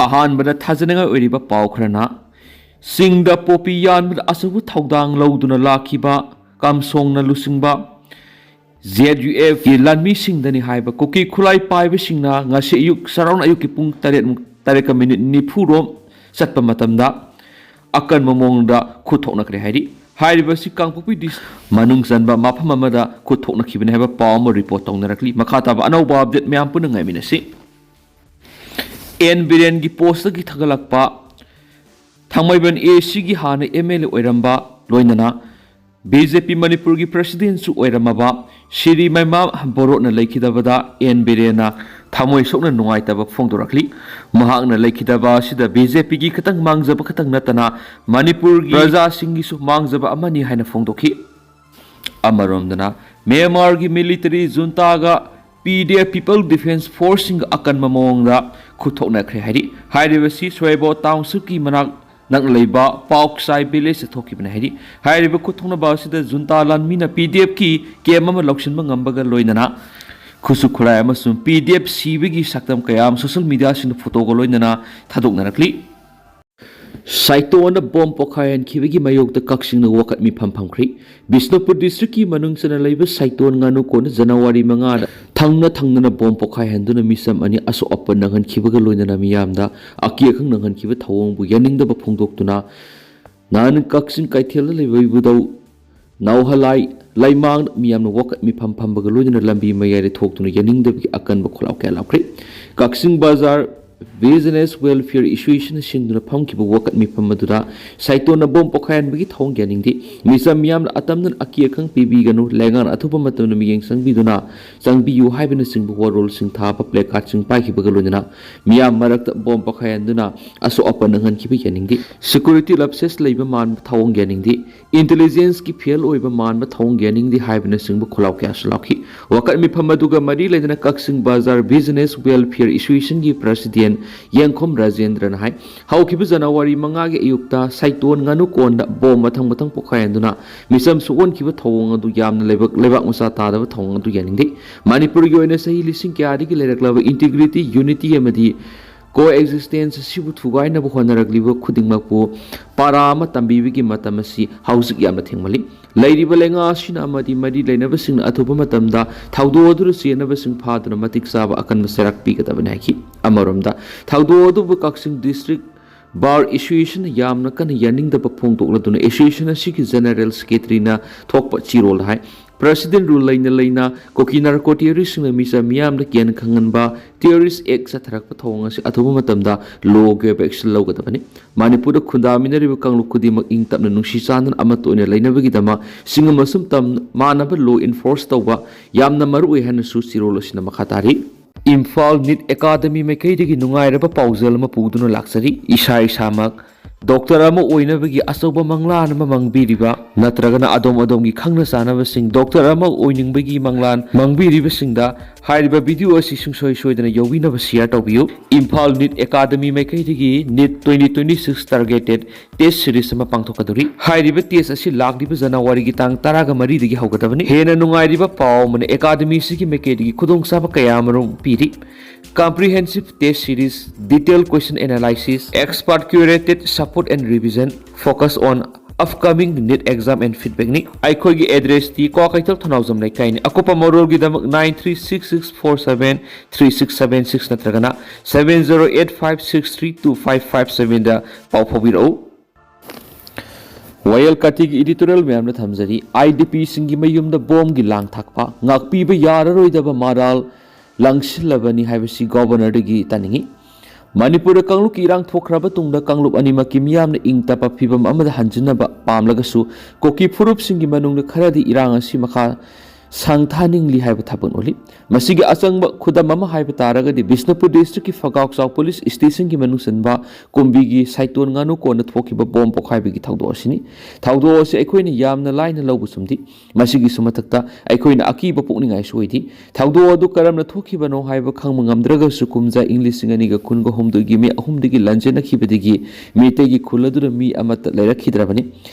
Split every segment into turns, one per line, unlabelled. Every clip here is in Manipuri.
ꯑꯍꯥꯟꯕꯗ ꯊꯥꯖꯅꯤꯡꯉꯥꯏ ꯑꯣꯏꯔꯤꯕ ꯄꯥꯎ ꯈꯔꯅ ꯆꯤꯡꯗ ꯄꯣꯄꯤ ꯌꯥꯟꯕꯗ ꯑꯆꯧꯕ ꯊꯧꯗꯥꯡ ꯂꯧꯗꯨꯅ ꯂꯥꯛꯈꯤꯕ ꯀꯝꯁꯣꯡꯅ ꯂꯨꯆꯤꯡꯕ ZUFꯒꯤ ꯂꯥꯟꯃꯤꯁꯤꯡꯗꯅꯤ ꯍꯥꯏꯕ ꯀꯨꯀꯤ ꯈꯨꯠꯂꯥꯏ ꯄꯥꯏꯕꯁꯤꯡꯅ ꯉꯁꯤ ꯑꯌꯨꯛ ꯁꯔꯥꯎꯟ ꯑꯌꯨꯛꯀꯤ ꯄꯨꯡ 8:40 ꯔꯣꯝ ꯆꯠꯄ ꯃꯇꯝꯗ ꯑꯀꯟꯕ ꯃꯑꯣꯡꯗ ꯈꯨꯠ ꯊꯣꯛꯅꯈ꯭ꯔꯦ ꯍꯥꯏꯔꯤ ꯍꯥꯏꯔꯤꯕꯁꯤ ꯀꯥꯡꯄꯣꯛꯄꯤ ꯗꯤꯁꯇ꯭ꯔꯤꯛ ꯃꯅꯨꯡ ꯆꯟꯕ ꯃꯐꯝ ꯑꯃꯗ ꯈꯨꯠ ꯊꯣꯛꯅꯈꯤꯕꯅꯤ ꯍꯥꯏꯕ ꯄꯥꯎ ꯑꯃ ꯔꯤꯄꯣꯔꯠ ꯇꯧꯅꯔꯛꯂꯤ ꯃꯈꯥ ꯇꯥꯕ ꯑꯅꯧꯕ ꯑꯞꯗꯦꯠ ꯃꯌꯥꯝ ꯄꯨꯟꯅ ꯉꯥꯏꯃꯤꯟꯅꯁꯤ ꯕꯤꯔꯦꯟꯒꯤ ꯄꯣꯁꯇꯒꯤ ꯊꯥꯒꯠꯂꯛꯄ ꯊꯥꯡꯃꯩꯕꯟ ACꯒꯤ ꯍꯥꯟꯅ MLA ꯑꯣꯏꯔꯝꯕ ꯂꯣꯏꯅꯅ BJP ꯃꯅꯤꯄꯨꯔꯒꯤ ꯄ꯭ꯔꯁꯤꯗꯦꯟꯠꯁꯨ ꯑꯣꯏꯔꯝꯃꯕ ꯁꯤꯔꯤ ꯃꯩꯃꯥ ꯕꯣꯔꯣꯠꯅ ꯂꯩꯈꯤꯗꯕꯗ ꯕꯤꯔꯦꯟꯅ ꯊꯃꯣꯏ ꯁꯣꯛꯅ ꯅꯨꯡꯉꯥꯏꯇꯕ ꯐꯣꯡꯗꯣꯔꯛꯂꯤ ꯃꯍꯥꯛꯅ ꯂꯩꯈꯤꯗꯕ ꯑꯁꯤꯗ BJPꯒꯤ ꯈꯤꯇꯪ ꯃꯥꯡꯖꯕ ꯈꯛꯇꯪ ꯅꯠꯇꯅ ꯃꯅꯤꯄꯨꯔꯒꯤ ꯄ꯭ꯔꯖꯥꯁꯤꯡꯒꯤꯁꯨ ꯃꯥꯡꯖꯕ ꯑꯃꯅꯤ ꯍꯥꯏꯅ ꯐꯣꯡꯗꯣꯛꯈꯤ ꯑꯃꯔꯣꯝꯗꯅ ꯃ꯭ꯌꯥꯟꯃꯥꯔꯒꯤ ꯃꯤꯂꯤꯇꯔꯤ ꯖꯨꯟꯇꯥꯒ PDF ꯄꯤꯄꯜ ꯗꯤꯐꯦꯟꯁ ꯐꯣꯔꯁꯁꯤꯡꯒ ꯑꯀꯟꯕ ꯃꯑꯣꯡꯗ ꯈꯨꯠꯊꯣꯛꯅꯈ꯭ꯔꯦ ꯍꯥꯏꯔꯤꯕꯁꯤ ꯁꯣꯏꯕꯣ ꯇꯥꯎꯟꯁꯤꯞꯀꯤ ꯃꯅꯥꯛ ꯅꯛꯅ ꯂꯩꯕ ꯄꯥꯎꯛꯁꯥꯏ ꯚꯤꯂꯦꯖꯇ ꯊꯣꯛꯈꯤꯕꯅꯤ ꯍꯥꯏꯔꯤꯕ ꯈꯨꯠꯊꯣꯛꯅꯕ ꯑꯁꯤꯗ ꯖꯨꯟꯇꯥ ꯂꯥꯟꯃꯤꯅ PDFꯀꯤ ꯀꯦꯝ ꯑꯃ ꯂꯧꯁꯤꯟꯕ ꯉꯝꯕꯒ ꯂꯣꯏꯅꯅ ꯈꯨꯠꯁꯨ ꯈꯨꯠꯂꯥꯏ ꯑꯃꯁꯨꯡ PDF ꯁꯤꯕꯒꯤ ꯁꯛꯇꯝ ꯀꯌꯥ ꯑꯃ ꯁꯣꯁꯤꯌꯦꯜ ꯃꯤडियाꯁꯤꯡꯗ ꯐꯣꯇꯣꯒ ꯂꯣꯏꯅꯅ ꯊꯥꯗꯣꯛꯅꯔꯛꯂꯤ ꯁꯥꯏꯇꯣꯟꯗ ꯕꯣꯝ ꯄꯣꯈꯥꯏꯍꯟꯈꯤꯕꯒꯤ ꯃꯥꯌꯣꯛꯇ ꯀꯛꯆꯤꯡꯅ ꯋꯥꯀꯠ ꯃꯤꯐꯝ ꯐꯝꯈ꯭ꯔꯤ ꯕꯤꯁꯅꯨꯄꯨꯔ ꯗꯤꯁꯇ꯭ꯔꯤꯛꯀꯤ ꯃꯅꯨꯡ ꯆꯟꯅ ꯂꯩꯕ ꯁꯥꯏꯇꯣꯟ ꯉꯥꯅꯨꯀꯣꯟꯗ ꯖꯅꯋꯥꯔꯤ 5ꯗ ꯊꯪꯅ ꯕꯣꯝ ꯄꯣꯈꯥꯏꯍꯟꯗꯨꯅ ꯃꯤꯆꯝ 2 ꯑꯁꯣꯛ ꯑꯄꯟ ꯅꯪꯍꯟꯈꯤꯕꯒ ꯂꯣꯏꯅꯅ ꯃꯤꯌꯥꯝꯗ ꯑꯀꯤ ꯑꯈꯪ ꯅꯪꯍꯟꯈꯤꯕ ꯊꯧꯑꯣꯡꯕꯨ ꯌꯥꯅꯤꯡꯗꯕ ꯐꯣꯡꯗꯣꯛꯇꯨꯅ ꯅꯍꯥꯟ ꯀꯛꯆꯤꯡ ꯀꯩꯊꯦꯜꯗ ꯂꯩꯕ ꯏꯕꯨꯙꯧ ꯅꯥꯎꯍꯂꯥꯏ ꯂꯩꯃꯥꯡꯗ ꯃꯤꯌꯥꯝꯅ ꯋꯥꯀꯠ ꯃꯤꯐꯝ ꯐꯝꯕꯒ ꯂꯣꯏꯅꯅ ꯂꯝꯕꯤ ꯃꯌꯥꯏꯗ ꯊꯣꯛꯇꯨꯅ ꯌꯥꯅꯤꯡꯗꯕꯒꯤ ꯑꯀꯟꯕ ꯈꯣꯜꯂꯥꯎ ꯀꯌꯥ ꯂꯥꯎꯈ꯭ꯔꯤ ꯀꯛꯆꯤꯡ ꯕꯖꯥꯔ ꯕꯤꯖꯤꯅꯦꯁ ꯋꯦꯜꯐꯤꯌꯔ ꯑꯦꯁꯣꯁꯤꯌꯦꯁꯟꯅ ꯁꯤꯟꯗꯨꯅ ꯐꯝꯈꯤꯕ ꯋꯥꯀꯠ ꯃꯤꯐꯝ ꯑꯗꯨꯗ ꯁꯥꯏꯇꯣꯟꯅ ꯕꯣꯝ ꯄꯣꯈꯥꯏꯍꯟꯕꯒꯤ ꯊꯧꯑꯣꯡ ꯌꯥꯅꯤꯡꯗꯦ ꯃꯤꯆꯝ ꯃꯤꯌꯥꯝꯅ ꯑꯇꯝꯅꯅ ꯑꯀꯤ ꯑꯈꯪ ꯄꯤꯕꯤꯒꯅꯨ ꯂꯩꯉꯥꯛꯅ ꯑꯊꯨꯕ ꯃꯇꯝꯗ ꯃꯤꯠꯌꯦꯡ ꯆꯪꯕꯤꯌꯨ ꯍꯥꯏꯕꯅꯆꯤꯡꯕ ꯋꯥꯔꯣꯜꯁꯤꯡ ꯊꯥꯕ ꯄ꯭ꯂꯦꯀꯥꯔꯗꯁꯤꯡ ꯄꯥꯏꯈꯤꯕꯒ ꯂꯣꯏꯅꯅ ꯃꯤꯌꯥꯝ ꯃꯔꯛꯇ ꯕꯣꯝ ꯄꯣꯈꯥꯏꯍꯟꯗꯨꯅ ꯑꯁꯣꯛ ꯑꯄꯟ ꯅꯪꯍꯟꯈꯤꯕ ꯌꯥꯅꯤꯡꯗꯦ ꯁꯦꯀ꯭ꯌꯨꯔꯤꯇꯤ ꯂꯞꯁꯦꯁ ꯂꯩꯕ ꯃꯥꯟꯕ ꯊꯧꯑꯣꯡ ꯌꯥꯅꯤꯡꯗꯦ ꯏꯟꯇꯦꯂꯤꯖꯦꯟꯁꯀꯤ ꯐꯦꯜ ꯑꯣꯏꯕ ꯃꯥꯟꯕ ꯊꯧꯑꯣꯡ ꯌꯥꯅꯤꯡꯗꯦ ꯍꯥꯏꯕꯅꯆꯤꯡꯕ ꯈꯣꯜꯂꯥꯎ ꯀꯌꯥꯁꯨ ꯂꯥꯎꯈꯤ ꯋꯥꯀꯠ ꯃꯤꯐꯝ ꯑꯗꯨꯒ ꯃꯔꯤ ꯂꯩꯅꯅ ꯀꯛꯆꯤꯡ ꯕꯖꯥꯔ ꯕꯤꯖꯤꯅꯦꯁ ꯋꯦꯜꯐꯤꯌꯔ ꯑꯦꯁꯣꯁꯤꯌꯦꯁꯟꯒꯤ ꯄ꯭ꯔꯁꯤꯗꯦꯟꯠ ꯌꯦꯡꯈꯣꯝ ꯔꯥꯖꯦꯟꯗ꯭ꯔꯅ ꯍꯥꯏ ꯍꯧꯈꯤꯕ ꯖꯅꯋꯥꯔꯤ 5ꯒꯤ ꯑꯌꯨꯛꯇ ꯁꯥꯏꯇꯣꯟ ꯉꯥꯅꯨꯀꯣꯟꯗ ꯕꯣꯝ ꯃꯊꯪ ꯄꯣꯈꯥꯏꯍꯟꯗꯨꯅ ꯃꯤꯆꯝ ꯁꯣꯛꯍꯟꯈꯤꯕ ꯊꯧꯑꯣꯡ ꯑꯗꯨ ꯌꯥꯝꯅ ꯂꯩꯕꯥꯛ ꯃꯆꯥ ꯇꯥꯗꯕ ꯊꯧꯑꯣꯡ ꯑꯗꯨ ꯌꯥꯅꯤꯡꯗꯦ ꯃꯅꯤꯄꯨꯔꯒꯤ ꯑꯣꯏꯅ ꯆꯍꯤ ꯂꯤꯁꯤꯡ ꯀꯌꯥꯗꯒꯤ ꯂꯩꯔꯛꯂꯕ ꯏꯟꯇꯤꯒ꯭ꯔꯤꯇꯤ ꯌꯨꯅꯤꯇꯤ ꯑꯃꯗꯤ ꯀꯣꯑꯦꯛꯖꯤꯁꯇꯦꯟꯁ ꯑꯁꯤꯕꯨ ꯊꯨꯒꯥꯏꯅꯕ ꯍꯣꯠꯅꯔꯛꯂꯤꯕ ꯈꯨꯗꯤꯡꯃꯛꯄꯨ ꯄꯥꯔꯥ ꯑꯃ ꯇꯝꯕꯤꯕꯒꯤ ꯃꯇꯝ ꯑꯁꯤ ꯍꯧꯖꯤꯛ ꯌꯥꯝꯅ ꯊꯦꯡꯃꯜꯂꯤ ꯂꯩꯔꯤꯕ ꯂꯩꯉꯥꯛ ꯑꯁꯤꯅ ꯑꯃꯗꯤ ꯃꯔꯤ ꯂꯩꯅꯕꯁꯤꯡꯅ ꯑꯊꯨꯕ ꯃꯇꯝꯗ ꯊꯧꯗꯣꯛ ꯑꯗꯨꯗ ꯆꯦꯟꯅꯕꯁꯤꯡ ꯐꯥꯗꯨꯅ ꯃꯇꯤꯛ ꯆꯥꯕ ꯑꯀꯟꯕ ꯆꯩꯔꯥꯛ ꯄꯤꯒꯗꯕꯅꯤ ꯍꯥꯏꯈꯤ ꯑꯃꯔꯣꯝꯗ ꯊꯧꯗꯣꯛ ꯑꯗꯨꯕꯨ ꯀꯛꯆꯤꯡ ꯗꯤꯁꯇ꯭ꯔꯤꯛ ꯕꯥꯔ ꯑꯦꯁꯣꯁꯤꯌꯦꯁꯟꯅ ꯌꯥꯝꯅ ꯀꯟꯅ ꯌꯥꯅꯤꯡꯗꯕ ꯐꯣꯡꯗꯣꯛꯂꯗꯨꯅ ꯑꯦꯁꯣꯁꯤꯌꯦꯁꯟ ꯑꯁꯤꯒꯤ ꯖꯦꯅꯔꯦꯜ ꯁꯦꯀ꯭ꯔꯦꯇꯔꯤꯅ ꯊꯣꯛꯄ ꯆꯤꯔꯣꯜꯗ ꯍꯥꯏ ꯄ꯭ꯔꯁꯤꯗꯦꯟꯠ ꯔꯨꯜ ꯂꯩꯅ ꯀꯨꯀꯤ ꯅꯥꯔꯀꯣ ꯇꯤꯌꯣꯔꯤꯁꯁꯤꯡꯅ ꯃꯤꯆꯝ ꯃꯤꯌꯥꯝꯗ ꯀꯤꯍꯟ ꯈꯪꯍꯟꯕ ꯇꯤꯌꯣꯔꯤꯁ ꯑꯦꯛ ꯆꯠꯊꯔꯛꯄ ꯊꯧꯑꯣꯡ ꯑꯁꯤ ꯑꯊꯨꯕ ꯃꯇꯝꯗ ꯂꯣꯒꯤ ꯑꯣꯏꯕ ꯑꯦꯛꯁꯟ ꯂꯧꯒꯗꯕꯅꯤ ꯃꯅꯤꯄꯨꯔꯗ ꯈꯨꯟꯗꯥꯃꯤꯟꯅꯔꯤꯕ ꯀꯥꯡꯂꯨꯞ ꯈꯨꯗꯤꯡꯃꯛ ꯏꯪ ꯇꯞꯅ ꯅꯨꯡꯁꯤ ꯆꯥꯟꯅꯅ ꯑꯃꯠꯇ ꯑꯣꯏꯅ ꯂꯩꯅꯕꯒꯤꯗꯃꯛ ꯁꯤꯡ ꯑꯃꯁꯨꯡ ꯃꯥꯟꯅꯕ ꯂꯣ ꯏꯟꯐꯣꯔꯁ ꯇꯧꯕ ꯌꯥꯝꯅ ꯃꯔꯨꯑꯣꯏ ꯍꯥꯏꯅꯁꯨ ꯆꯤꯔꯣꯜ ꯑꯁꯤꯅ ꯃꯈꯥ ꯇꯥꯔꯤ ꯏꯝꯐꯥꯜ ꯅꯤꯠ ꯑꯦꯀꯥꯗꯃꯤ ꯃꯥꯏꯀꯩꯗꯒꯤ ꯅꯨꯡꯉꯥꯏꯔꯕ ꯄꯥꯎꯖꯦꯜ ꯑꯃ ꯄꯨꯗꯨꯅ ꯂꯥꯛꯆꯔꯤ ꯏꯁꯥꯃꯛ ꯗꯣꯛꯇꯔ ꯑꯃ ꯑꯣꯏꯅꯕꯒꯤ ꯑꯆꯧꯕ ꯃꯪꯂꯥꯟ ꯑꯃ ꯃꯪꯕꯤꯔꯤꯕ ꯅꯠꯇ꯭ꯔꯒꯅ ꯑꯗꯣꯝꯒꯤ ꯈꯪꯅ ꯆꯥꯅꯕꯁꯤꯡ ꯗꯣꯛꯇꯔ ꯑꯃ ꯑꯣꯏꯅꯤꯡꯕꯒꯤ ꯃꯪꯂꯥꯟ ꯃꯪꯕꯤꯔꯤꯕꯁꯤꯡꯗ ꯍꯥꯏꯔꯤꯕ ꯚꯤꯗꯤꯑꯣ ꯑꯁꯤ ꯁꯨꯡꯁꯣꯏ ꯁꯣꯏꯗꯅ ꯌꯧꯕꯤꯅꯕ ꯁꯤꯌꯔ ꯇꯧꯕꯤꯌꯨ ꯏꯝꯐꯥꯜ ꯅꯤꯠ ꯑꯦꯀꯥꯗꯃꯤ ꯃꯥꯏꯀꯩꯗꯒꯤ ꯅꯤꯠ 2026 ꯇꯥꯔꯒꯦꯇꯦꯗ ꯇꯦꯁ ꯁꯤꯔꯤꯁ ꯑꯃ ꯄꯥꯡꯊꯣꯛꯀꯗꯧꯔꯤ ꯍꯥꯏꯔꯤꯕ ꯇꯦꯁ ꯑꯁꯤ ꯂꯥꯛꯂꯤꯕ ꯖꯅꯋꯥꯔꯤꯒꯤ ꯇꯥꯡ 13ꯗꯒꯤ ꯍꯧꯒꯗꯕꯅꯤ ꯍꯦꯟꯅ ꯅꯨꯡꯉꯥꯏꯔꯤꯕ ꯄꯥꯎ ꯑꯃꯅ ꯑꯦꯀꯥꯗꯃꯤꯁꯤꯒꯤ ꯃꯥꯏꯀꯩꯗꯒꯤ ꯈꯨꯗꯣꯡꯆꯥꯕ ꯀꯌꯥ ꯑꯃꯔꯣꯝ ꯄꯤꯔꯤ comprehensive test series, detailed question analysis, expert curated support and revision, focus on upcoming NEET exam and feedback ni ꯑꯩꯈꯣꯏꯒꯤ ꯑꯦꯗ꯭ꯔꯦꯁꯇꯤ ꯀ꯭ꯋꯥꯀꯩꯊꯦꯜ ꯊꯧꯅꯥꯎꯖꯝ ꯂꯩꯀꯥꯏꯅꯤ ꯑꯀꯨꯞꯄ ꯃꯔꯣꯜꯒꯤꯗꯃꯛ 9366473676 ꯅꯠꯇ꯭ꯔꯒꯅ 7085632557 ꯗ ꯄꯥꯎ ꯐꯥꯎꯕꯤꯔꯛꯎ ꯋꯥꯌꯦꯜ ꯀꯥꯇꯤꯒꯤ ꯏꯗꯤꯇꯣꯔꯤꯌꯦꯜ ꯃꯌꯥꯝꯅ ꯊꯝꯖꯔꯤ IDP ꯁꯤꯡꯒꯤ ꯃꯌꯨꯝꯗ ꯕꯣꯝꯒꯤ ꯂꯥꯡ ꯊꯥꯛꯄ ꯉꯥꯛꯄꯤꯕ ꯌꯥꯔꯔꯣꯏꯗꯕ ꯃꯔꯥꯜ ꯂꯪꯁꯤꯜꯂꯕꯅꯤ ꯍꯥꯏꯕꯁꯤ ꯒꯣꯚꯔꯅꯔꯗꯒꯤ ꯇꯥꯅꯤꯡꯉꯤ ꯃꯅꯤꯄꯨꯔꯗ ꯀꯥꯡꯂꯨꯞꯀꯤ ꯏꯔꯥꯡ ꯊꯣꯛꯈ꯭ꯔꯕ ꯇꯨꯡꯗ ꯀꯥꯡꯂꯨꯞ ꯑꯅꯤꯃꯛꯀꯤ ꯃꯤꯌꯥꯝꯅ ꯏꯪ ꯇꯞꯄ ꯐꯤꯕꯝ ꯑꯃꯗ ꯍꯟꯖꯤꯟꯅꯕ ꯄꯥꯝꯂꯒꯁꯨ ꯀꯨꯀꯤ ꯐꯨꯔꯨꯞꯁꯤꯡꯒꯤ ꯃꯅꯨꯡꯗ ꯈꯔꯗꯤ ꯏꯔꯥꯡ ꯑꯁꯤ ꯃꯈꯥ ꯁꯪꯊꯥꯅꯤꯡꯂꯤ ꯍꯥꯏꯕ ꯊꯥꯕꯛ ꯑꯣꯜꯂꯤ ꯃꯁꯤꯒꯤ ꯑꯆꯪꯕ ꯈꯨꯗꯝ ꯑꯃ ꯍꯥꯏꯕ ꯇꯥꯔꯒꯗꯤ ꯕꯤꯁꯅꯨꯄꯨꯔ ꯗꯤꯁꯇ꯭ꯔꯤꯛꯀꯤ ꯐꯒꯥꯎꯆꯥꯎ ꯄꯨꯂꯤꯁ ꯁ꯭ꯇꯦꯁꯟꯒꯤ ꯃꯅꯨꯡ ꯆꯟꯕ ꯀꯨꯝꯕꯤꯒꯤ ꯁꯥꯏꯇꯣꯟ ꯉꯥꯅꯨꯀꯣꯟꯗ ꯊꯣꯛꯈꯤꯕ ꯕꯣꯝ ꯄꯣꯈꯥꯏꯕꯒꯤ ꯊꯧꯗꯣꯛ ꯑꯁꯤꯅꯤ ꯊꯧꯗꯣꯛ ꯑꯁꯤ ꯑꯩꯈꯣꯏꯅ ꯌꯥꯝꯅ ꯂꯥꯏꯅ ꯂꯧꯕ ꯆꯨꯝꯗꯤ ꯃꯁꯤꯒꯤꯁꯨ ꯃꯊꯛꯇ ꯑꯩꯈꯣꯏꯅ ꯑꯀꯤꯕ ꯄꯣꯛꯅꯤꯡꯉꯥꯏꯁꯨ ꯑꯣꯏꯗꯤ ꯊꯧꯗꯣꯛ ꯑꯗꯨ ꯀꯔꯝꯅ ꯊꯣꯛꯈꯤꯕꯅꯣ ꯍꯥꯏꯕ ꯈꯪꯕ ꯉꯝꯗ꯭ꯔꯒꯁꯨ ꯀꯨꯝꯖꯥ ꯏꯪ 2023ꯒꯤ ꯃꯦ 3ꯗꯒꯤ ꯂꯥꯟꯖꯦꯟꯅꯈꯤꯕꯗꯒꯤ ꯃꯩꯇꯩꯒꯤ ꯈꯨꯜ ꯑꯗꯨꯗ ꯃꯤ ꯑꯃꯠꯇ ꯂꯩꯔꯛꯈꯤꯗ꯭ꯔꯕꯅꯤ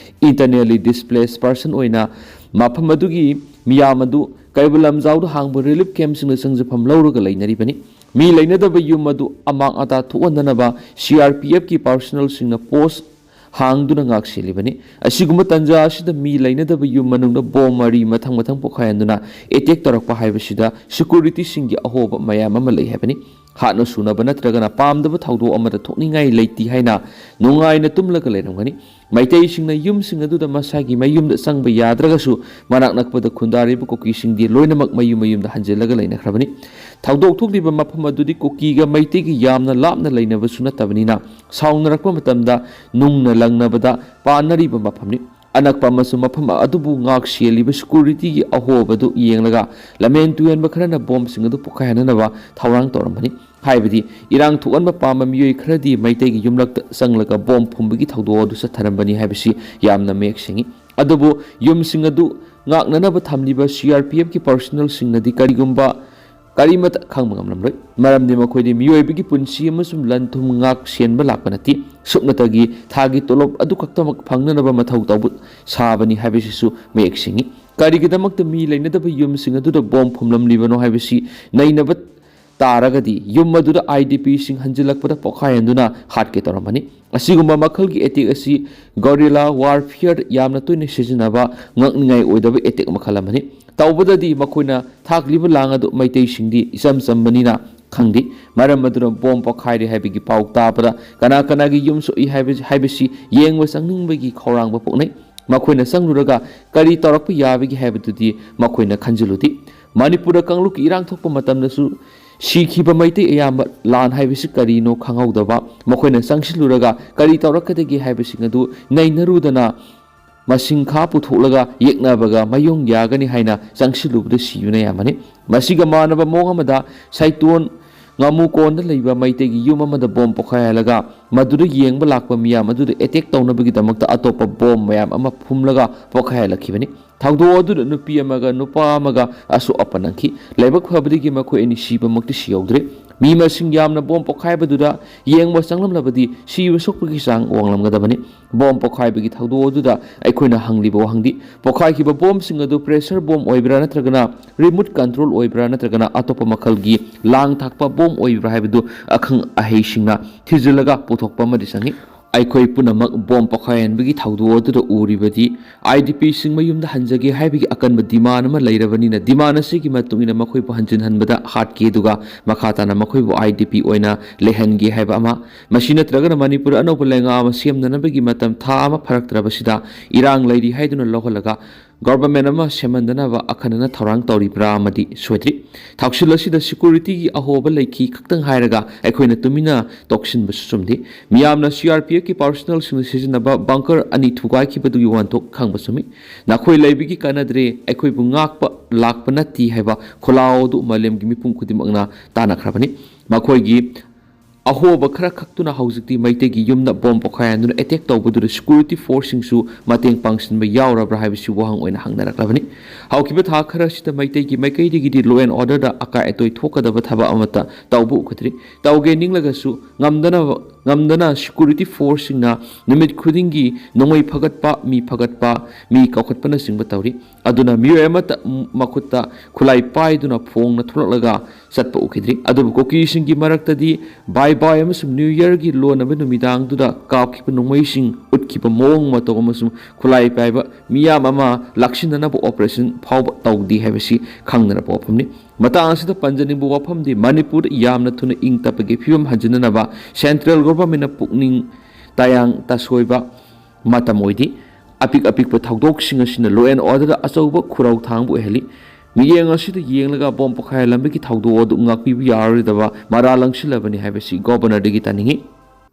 ꯏꯟꯇꯔꯅꯦꯜꯂꯤ ꯗꯤꯁꯄ꯭ꯂꯦꯁ ꯄꯔꯁꯟ ꯑꯣꯏꯅ ꯃꯐꯝ ꯑꯗꯨꯒꯤ ꯃꯤꯌꯥꯝ ꯑꯗꯨ ꯀꯩꯕꯨꯜ ꯂꯝꯖꯥꯎꯗ ꯍꯥꯡꯕ ꯔꯤꯂꯤꯐ ꯀꯦꯝꯞꯁꯤꯡꯅ ꯆꯪꯖꯐꯝ ꯂꯧꯔꯒ ꯂꯩꯅꯔꯤꯕꯅꯤ mi lainadaba yum adu amang ata thuandanaba CRPF ki personnel singna post hangduna ngak selibani asiguma tanja asida mi lainadaba yum manungda bom mari mathang mathang pokhayanuna attack tarakpa haibasida security singi ahoba mayam ama lei habani hatno sunaba natragana pamdaba thawdo amada thokningai leiti haina nungaina tumlaga leramgani maitai singna yum sing aduda masagi mayumda sangba yadragasu manak nakpada khundariba koki singdi loinamak mayumda hanjelaga leinakhrabani thawdok thokliba mafam adudi koki ga maiti gi yamna lapna leinaba sunatabnina saungnarakpa matamda nungna langnabada panariba mafamni anakpa masu mafam adubu ngak sieliba security gi ahobadu yenglaga lamen tuyan bakhrana bomb sing adu pokhayanaba thawrang torambani haibadi irang thuanba pama miyoi khradi maitai gi yumlak sanglaga bomb phumbi thawdo adu satharambani haibasi yamna mek singi adubu yum sing adu ngaknanaba thamliba CRPF ki personnel singnadi karigumba karimata khangma ngamlamloi maramdi makhoi miyoibigi punsi amasum lanthum ngak senba lakpanati supnatagi thagi tolop adu kaktamak phangnanaba mathau tawbut sabani habisisu mek singi karigidamakta mi leinadaba yum sing adu da bomb phumlamlibano habisi nainaba taragadi yum adu da IDP sing hanjilakpada pokhayanduna hatke toramani asigumba makhalgi attack asi guerrilla warfare yamna toine sijinaba ngakningai oidaba attack makhalamani tawbadadi makoina thakliba langadu maitai singdi isam sambanina khangdi maram aduna bom pokhairi habigi pau tabada kana gi yum so i habisi yengwa sangningba gi khorangba poknai makoina sangluraga kari torakpa yabigi habidudi makoina khanjiludi manipura kangluk irang thokpa matamdasu sikhiba maitai ayamba lan haibisi karino khanghaudaba makoina sangsiluraga kari torakadagi habisi adu nainarudana masing kha putholaga yeknabaga mayong yagani haina sangsilubda siyuna yamani masiga manaba mongamada saiton ngamu konda leiba maitegi yum amada bom pokhayalaga maduda yengba lakpa miyam aduda attack tawnabagi damakta atopa bom mayam ama phumlaga pokhayalakhibani thawdo aduda nupi amaga nupa amaga asu apanangki leibak phabadigi makhoi ani siba makti siyogdre mi masing yamna bom pokhaibadura yengba sanglamlabadi siba sokpagi sang wanglamgadabani bom pokhaibagi thawdo aduda aikoina hangliba wahangdi pokhaikiba bom sing adu pressure bom oibra natragana remote control oibra natragana atopa makhalgi lang thakpa bom oibra haibadu akhang ahei singna thijilaga puthokpa madi sangi aikoi punamak bom pakhayan bagi thawdo adu uribadi IDP sing mayumda hanjage haibagi akanba demand ama leirabani na demand asigi matungina makhoi bu hanjin hanbada hatke duga makhata na makhoi bu IDP oina lehange haiba ama mashina tragana manipur anopa lenga ama semna nabagi matam tha ama faraktrabasida irang leiri haiduna loholaga government ama semandana ba akhanana thorang tauribra amadi soitri thaksulasida security gi ahoba leiki khaktang hairaga aikoina tumina toksin basumdi miyamna CRPF ki personnel sing sijinaba bunker ani thugai ki badu wantok khangbasumi nakhoi leibigi kanadre aikoi bungakpa lakpa nati haiba kholaw du malem gi mipum khudimangna tanakhrabani makhoi gi ahoba khara khaktuna haujikti maitegi yumna bom pokhayanuna attack tawbadu security forcing su mateng pangsinba yaurabra haibisi wahang oina hangnaraklavani haukiba tha khara sita maitegi maikaidigi di law and order da aka etoi thokadaba thaba amata tawbu ukhatri tawge ninglagasu ngamdana security forcing na numit khudingi nongoi phagatpa mi kaukhatpana singba tawri aduna miyo amata makutta khulai paiduna phongna thulaga satpa ukhidri adu koki singi maraktadi bye amasum new year gi lon aba numidang duda kaukhipa nongmai sing utkhipa mong mato amasum khulai paiba miyam ama lakshinana bu operation phawba tawdi habisi khangnana popamni matang asida panjani bu wafamdi manipur yamna thuna ing tapagi phibam hanjinana ba central government pukning tayang tasoiba matamoidi apik pa thawdok sing asina law and order achauba khurau thangbu heli miyeng asida yenglaga bom pokhai lambi ki thawdo adu ngakpi bi yaridaba mara langsilabani habisi governor digi taningi